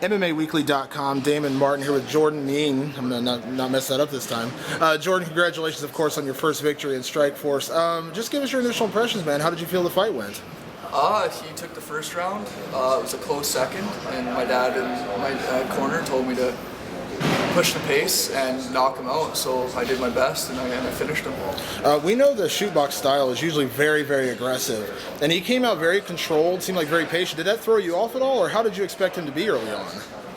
MMAweekly.com. Damon Martin here with Jordan Ming. I'm going to not mess that up this time. Jordan, congratulations, of course, on your first victory in Strikeforce. Just give us your initial impressions, man. How did you feel the fight went? He took the first round. It was a close second, and my dad in my corner told me to push the pace and knock him out, so I did my best and I finished him. We know the shootbox style is usually very, very aggressive, and he came out very controlled, seemed like very patient. Did that throw you off at all, or how did you expect him to be early on?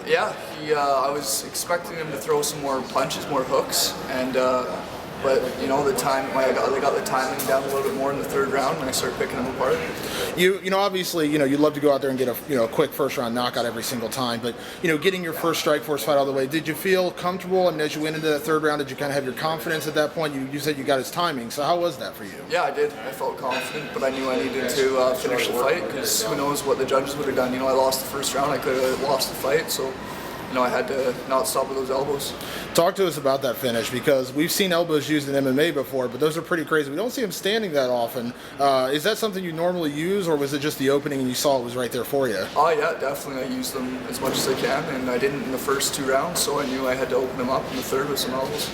Yeah, I was expecting him to throw some more punches, more hooks, and but you know, I got the timing down a little bit more in the third round, and I started picking him apart. You know, obviously, you'd love to go out there and get a quick first round knockout every single time, but getting your first Strikeforce fight all the way, did you feel comfortable? I mean, as you went into that third round, did you kind of have your confidence at that point? You said you got his timing, so how was that for you? Yeah, I did. I felt confident, but I knew I needed to finish the fight because who knows what the judges would have done. I lost the first round. I could have lost the fight, so I had to not stop with those elbows. Talk to us about that finish, because we've seen elbows used in MMA before, but those are pretty crazy. We don't see them standing that often. Is that something you normally use, or was it just the opening and you saw it was right there for you? Oh yeah, definitely. I used them as much as I can, and I didn't in the first two rounds, so I knew I had to open them up in the third with some elbows.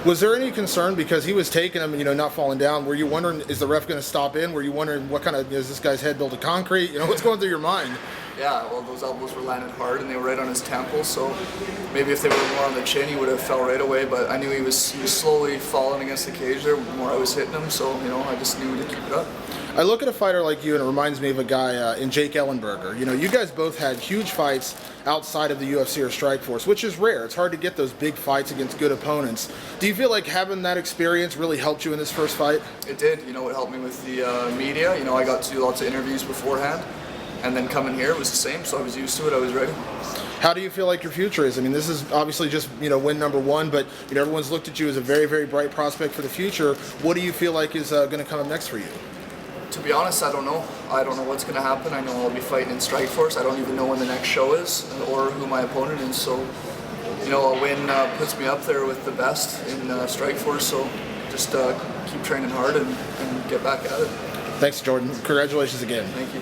Was there any concern because he was taking them and not falling down? Were you wondering, is the ref going to stop in? Were you wondering what kind of, is this guy's head built of concrete? What's going through your mind? Yeah, well, those elbows were landed hard and they were right on his temple, so maybe if they were more on the chin, he would have fell right away, but I knew he was slowly falling against the cage there the more I was hitting him, so I just knew to keep it up. I look at a fighter like you and it reminds me of a guy in Jake Ellenberger. You guys both had huge fights outside of the UFC or Strikeforce, which is rare. It's hard to get those big fights against good opponents. Do you feel like having that experience really helped you in this first fight? It did. It helped me with the media. I got to do lots of interviews beforehand, and then coming here it was the same, so I was used to it. I was ready. How do you feel like your future is? I mean, this is obviously just win number one, but everyone's looked at you as a very, very bright prospect for the future. What do you feel like is going to come up next for you? To be honest, I don't know. I don't know what's going to happen. I know I'll be fighting in Strikeforce. I don't even know when the next show is or who my opponent is. So, a win puts me up there with the best in Strikeforce. So, just keep training hard and get back at it. Thanks, Jordan. Congratulations again. Thank you.